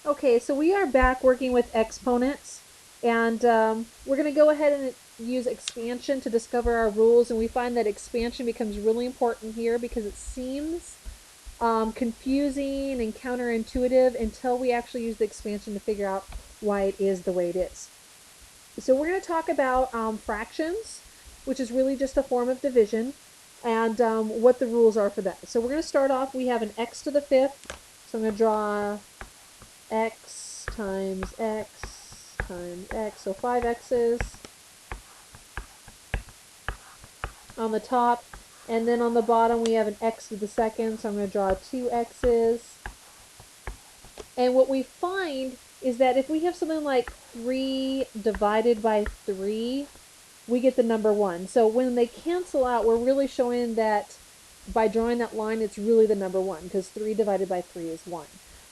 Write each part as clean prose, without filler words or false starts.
Okay, so we are back working with exponents, and we're going to go ahead and use expansion to discover our rules, and we find that expansion becomes really important here because it seems confusing and counterintuitive until we actually use the expansion to figure out why it is the way it is. So we're going to talk about fractions, which is really just a form of division, and what the rules are for that. So we're going to start off, we have an x to the fifth, so I'm going to draw x times x times x, so 5x's on the top, and then on the bottom we have an x to the second, so I'm going to draw 2x's. And what we find is that if we have something like 3 divided by 3, we get the number 1. So when they cancel out, we're really showing that by drawing that line, it's really the number 1, because 3 divided by 3 is 1.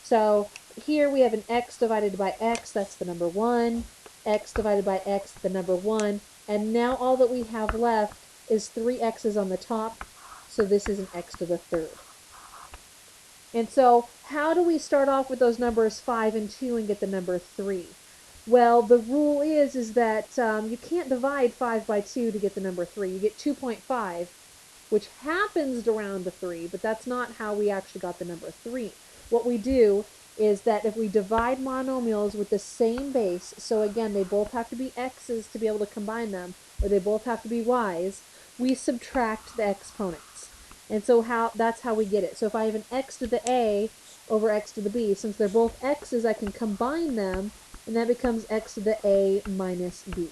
So here we have an x divided by x, that's the number 1, x divided by x, the number 1, and now all that we have left is 3 x's on the top, so this is an x to the third. And so how do we start off with those numbers 5 and 2 and get the number 3? Well, the rule is that you can't divide 5 by 2 to get the number 3. You get 2.5, which happens to round to 3, but that's not how we actually got the number 3. What we do is that if we divide monomials with the same base, so again, they both have to be x's to be able to combine them, or they both have to be y's, we subtract the exponents. And so that's how we get it. So if I have an x to the a over x to the b, since they're both x's, I can combine them, and that becomes x to the a minus b.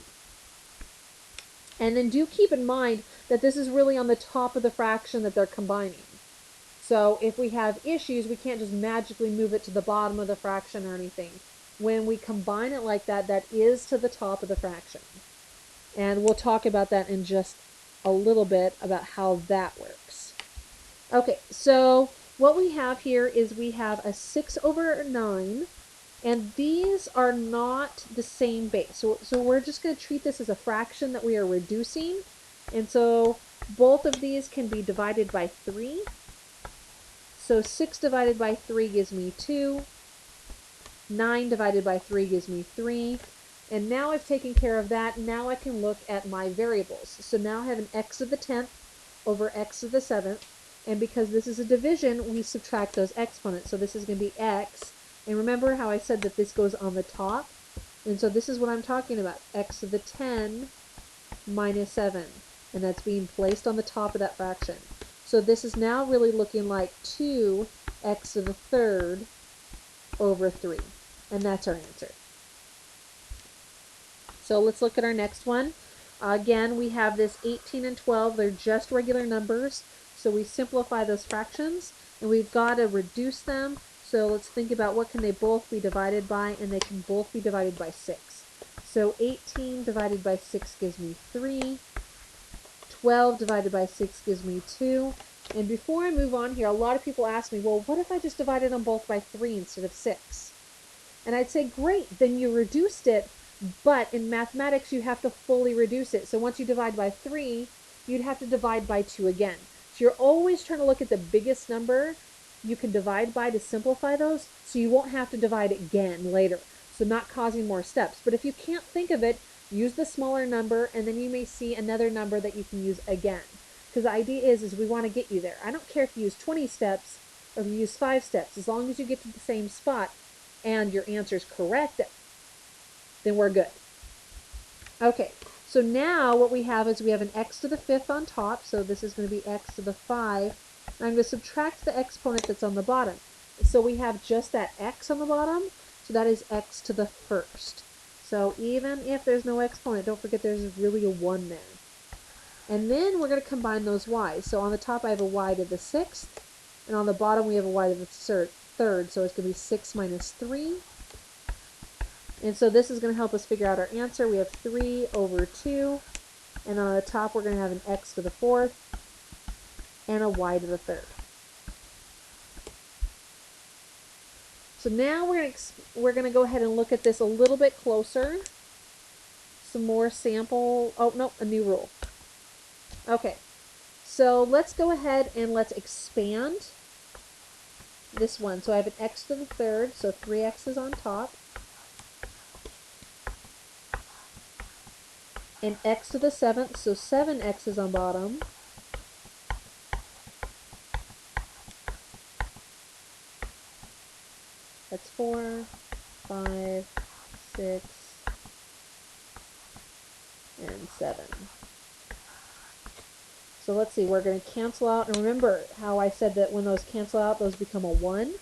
And then do keep in mind that this is really on the top of the fraction that they're combining. So if we have issues, we can't just magically move it to the bottom of the fraction or anything. When we combine it like that, that is to the top of the fraction. And we'll talk about that in just a little bit about how that works. Okay, so what we have here is we have a 6 over 9, and these are not the same base. So we're just going to treat this as a fraction that we are reducing. And so both of these can be divided by 3. So 6 divided by 3 gives me 2. 9 divided by 3 gives me 3. And now I've taken care of that. Now I can look at my variables. So now I have an x to the 10th over x to the 7th. And because this is a division, we subtract those exponents. So this is going to be x. And remember how I said that this goes on the top? And so this is what I'm talking about. X to the 10 minus 7. And that's being placed on the top of that fraction. So this is now really looking like 2x to the third over 3. And that's our answer. So let's look at our next one. Again, we have this 18 and 12. They're just regular numbers. So we simplify those fractions, and we've got to reduce them. So let's think about what can they both be divided by, and they can both be divided by 6. So 18 divided by 6 gives me 3. 12 divided by 6 gives me 2. And before I move on here, a lot of people ask me, well, what if I just divided them both by 3 instead of 6? And I'd say, great, then you reduced it, but in mathematics you have to fully reduce it. So once you divide by 3, you'd have to divide by 2 again. So you're always trying to look at the biggest number you can divide by to simplify those, so you won't have to divide again later, so not causing more steps. But if you can't think of it, use the smaller number, and then you may see another number that you can use again. Because the idea is we want to get you there. I don't care if you use 20 steps or if you use 5 steps. As long as you get to the same spot and your answer is correct, then we're good. Okay, so now what we have is we have an x to the 5th on top, so this is going to be x to the 5. And I'm going to subtract the exponent that's on the bottom. So we have just that x on the bottom, so that is x to the 1st. So even if there's no exponent, don't forget there's really a 1 there. And then we're going to combine those y's. So on the top I have a y to the 6th, and on the bottom we have a y to the 3rd, so it's going to be 6 minus 3. And so this is going to help us figure out our answer. We have 3 over 2, and on the top we're going to have an x to the 4th and a y to the 3rd. So now we're going to go ahead and look at this a little bit closer. Some more sample, oh no, a new rule. Okay, so let's go ahead and let's expand. this one. So I have an x to the third, so 3x's on top, and x to the seventh, so 7x's on bottom, that's 4, 5, 6, and 7. So let's see, we're going to cancel out, and remember how I said that when those cancel out, those become a 1?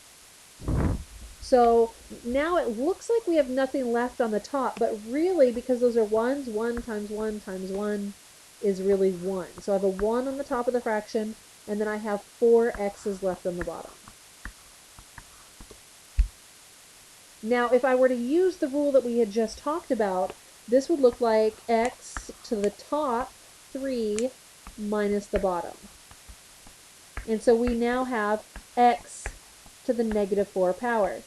So now it looks like we have nothing left on the top, but really, because those are 1s, 1 times 1 times 1 is really 1. So I have a 1 on the top of the fraction, and then I have 4 x's left on the bottom. Now, if I were to use the rule that we had just talked about, this would look like x to the top 3 minus the bottom. And so we now have x to the negative 4 power.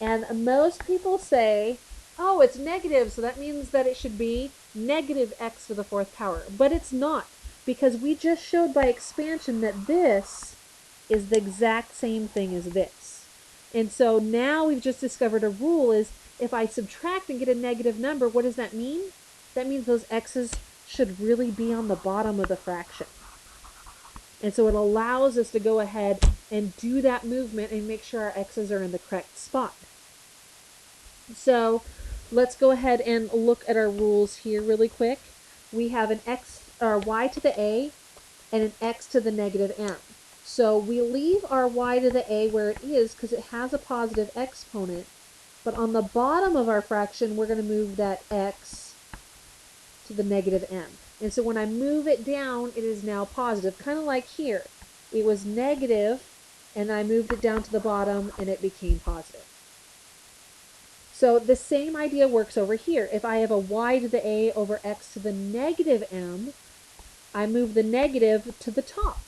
And most people say, oh, it's negative, so that means that it should be negative x to the 4th power. But it's not, because we just showed by expansion that this is the exact same thing as this. And so now we've just discovered a rule is if I subtract and get a negative number, what does that mean? That means those x's should really be on the bottom of the fraction. And so it allows us to go ahead and do that movement and make sure our x's are in the correct spot. So let's go ahead and look at our rules here really quick. We have an x or y to the a and an x to the negative m. So we leave our y to the a where it is because it has a positive exponent. But on the bottom of our fraction, we're going to move that x to the negative m. And so when I move it down, it is now positive, kind of like here. It was negative, and I moved it down to the bottom, and it became positive. So the same idea works over here. If I have a y to the a over x to the negative m, I move the negative to the top.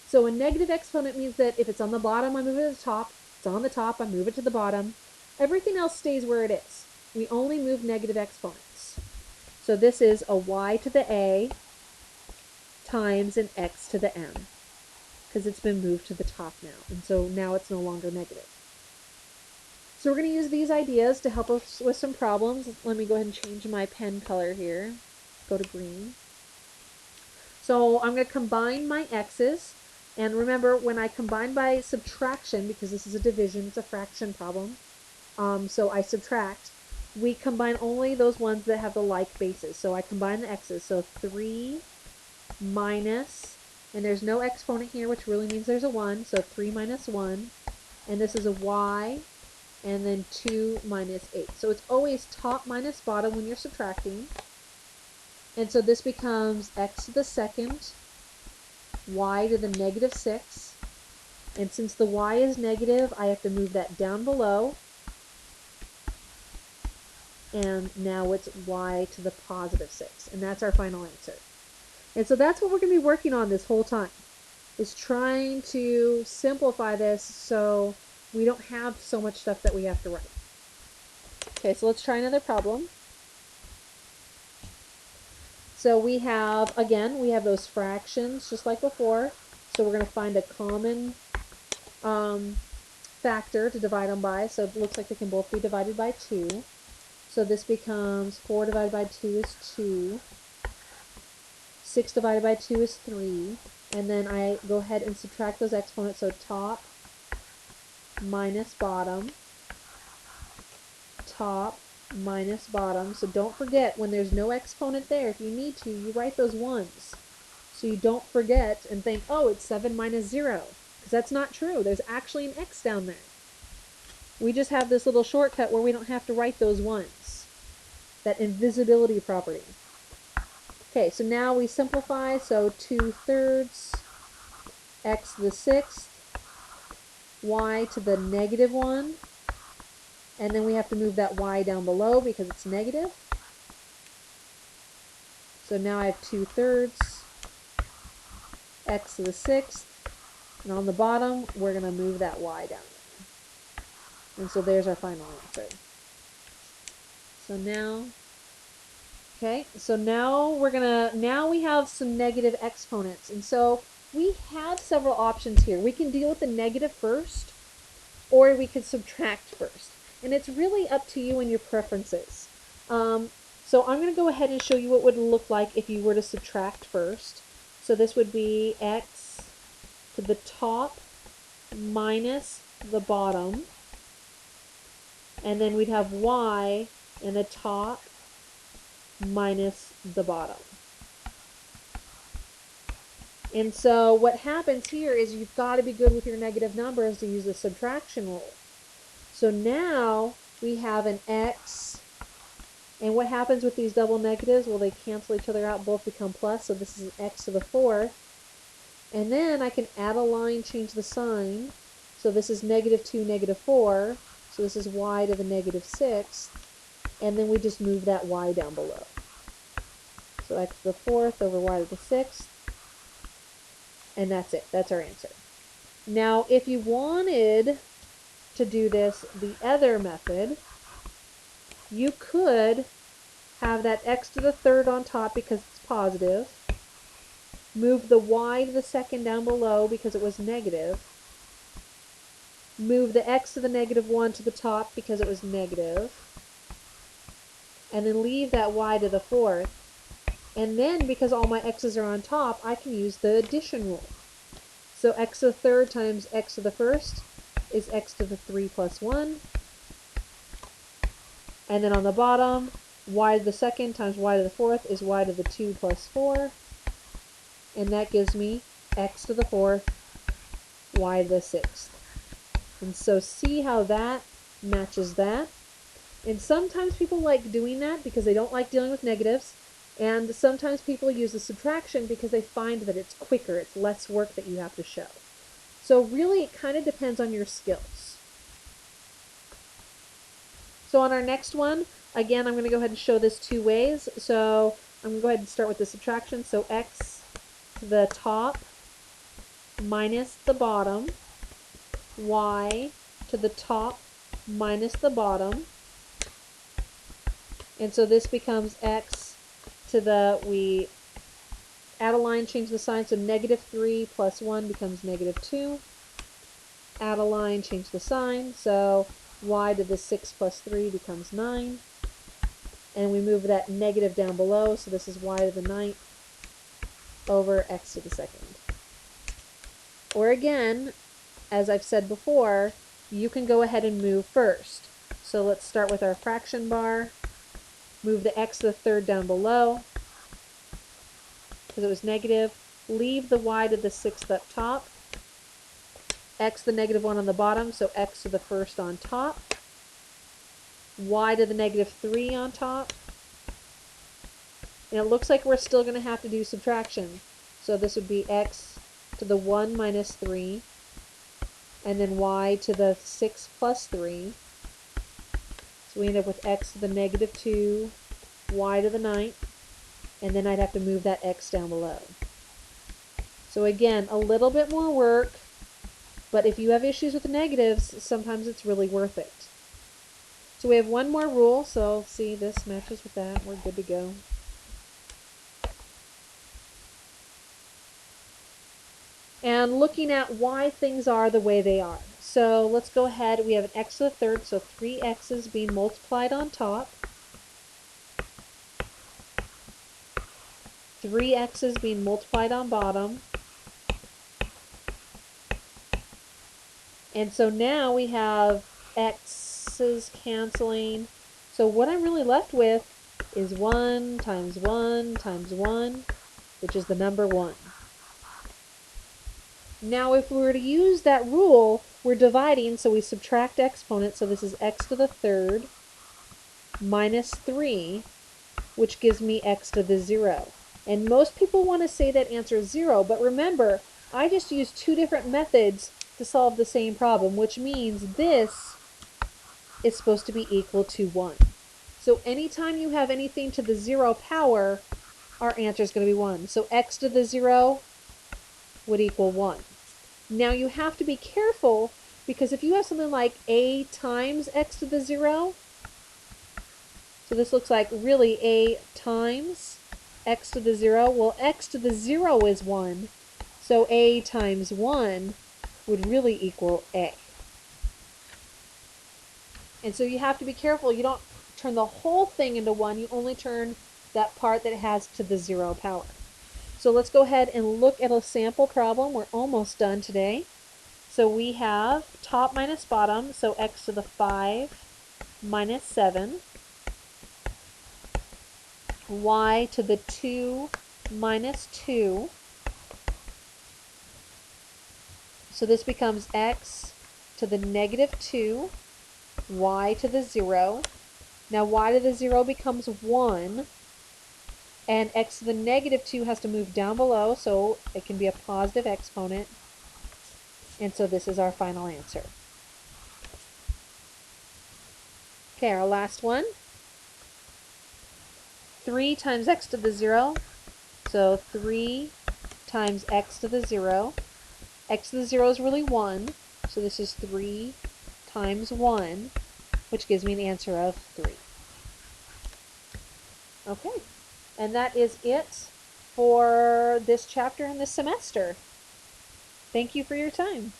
So a negative exponent means that if it's on the bottom, I move it to the top. If it's on the top, I move it to the bottom. Everything else stays where it is. We only move negative exponents. So this is a y to the a times an x to the m, because it's been moved to the top now. And so now it's no longer negative. So we're going to use these ideas to help us with some problems. Let me go ahead and change my pen color here. Go to green. So I'm going to combine my x's. And remember, when I combine by subtraction, because this is a division, it's a fraction problem, so I subtract, we combine only those ones that have the like bases. So I combine the x's. So 3 minus, and there's no exponent here, which really means there's a 1. So 3 minus 1. And this is a y, and then 2 minus 8. So it's always top minus bottom when you're subtracting. And so this becomes x to the second, y to the negative 6. And since the y is negative, I have to move that down below. And now it's y to the positive 6. And that's our final answer. And so that's what we're going to be working on this whole time, is trying to simplify this so we don't have so much stuff that we have to write. Okay, so let's try another problem. So we have, again, we have those fractions just like before. So we're going to find a common factor to divide them by. So it looks like they can both be divided by 2. So this becomes 4 divided by 2 is 2. 6 divided by 2 is 3. And then I go ahead and subtract those exponents. So top minus bottom, top minus bottom. So don't forget, when there's no exponent there, if you need to, you write those ones. So you don't forget and think, oh, it's 7 minus 0. Because that's not true. There's actually an x down there. We just have this little shortcut where we don't have to write those ones. That invisibility property. Okay, so now we simplify. So 2/3 x to the 6th, y to the negative 1. And then we have to move that y down below because it's negative. So now I have 2/3 x to the 6th. And on the bottom, we're going to move that y down there. And so there's our final answer. So now, okay, so now we have some negative exponents. And so we have several options here. We can deal with the negative first. or we could subtract first. And it's really up to you and your preferences. So I'm going to go ahead and show you what it would look like if you were to subtract first. So this would be x to the top minus the bottom. And then we'd have y in the top minus the bottom. And so what happens here is you've got to be good with your negative numbers to use the subtraction rule. So now we have an x, and what happens with these double negatives? Well, they cancel each other out, both become plus, so this is an x to the fourth. And then I can add a line, change the sign. So this is -2, -4. So this is y to the -6. And then we just move that y down below. So x to the fourth over y to the sixth. And that's it. That's our answer. Now, if you wanted to do this the other method, you could have that x to the third on top because it's positive. Move the y to the second down below because it was negative. Move the x to the -1 to the top because it was negative. And then leave that y to the fourth. And then, because all my x's are on top, I can use the addition rule. So x to the third times x to the first is x to the 3 plus 1. And then on the bottom, y to the second times y to the fourth is y to the 2 plus 4. And that gives me x to the fourth, y to the sixth. And so see how that matches that. And sometimes people like doing that because they don't like dealing with negatives. And sometimes people use the subtraction because they find that it's quicker, it's less work that you have to show. So really it kind of depends on your skills. So on our next one, again, I'm going to go ahead and show this two ways. So I'm going to go ahead and start with the subtraction. So x to the top minus the bottom, y to the top minus the bottom. And so this becomes x to the, we add a line, change the sign, so -3 plus 1 becomes -2. Add a line, change the sign, so y to the 6 plus 3 becomes 9. And we move that negative down below, so this is y to the 9th over x to the second. Or again, as I've said before, you can go ahead and move first. So let's start with our fraction bar. Move the x to the third down below, because it was negative. Leave the y to the sixth up top. X to the -1 on the bottom, so x to the first on top. Y to the -3 on top. And it looks like we're still going to have to do subtraction. So this would be x to the 1 minus 3, and then y to the 6 plus 3. So we end up with x to the -2, y to the 9th, and then I'd have to move that x down below. So again, a little bit more work, but if you have issues with the negatives, sometimes it's really worth it. So we have one more rule, so see, this matches with that. We're good to go. And looking at why things are the way they are. So let's go ahead. We have an x to the third, so 3 x's being multiplied on top. 3 x's being multiplied on bottom. And so now we have x's canceling. So what I'm really left with is 1 times 1 times 1, which is the number 1. Now if we were to use that rule, we're dividing, so we subtract exponents, so this is x to the third minus 3, which gives me x to the 0. And most people want to say that answer is 0, but remember, I just used two different methods to solve the same problem, which means this is supposed to be equal to 1. So anytime you have anything to the 0 power, our answer is going to be 1. So x to the 0 would equal 1. Now you have to be careful, because if you have something like a times x to the 0, so this looks like really a times x to the 0, well x to the 0 is 1, so a times 1 would really equal a. And so you have to be careful. You don't turn the whole thing into 1. You only turn that part that it has to the 0 power. So let's go ahead and look at a sample problem. We're almost done today. So we have top minus bottom, so x to the 5 minus 7, y to the 2 minus 2. So this becomes x to the negative 2, y to the 0. Now y to the 0 becomes 1, and x to the negative 2 has to move down below, so it can be a positive exponent. And so this is our final answer. Okay, our last one. 3 times x to the 0. So 3 times x to the 0. X to the 0 is really 1. So this is 3 times 1, which gives me an answer of 3. Okay, and that is it for this chapter and this semester. Thank you for your time.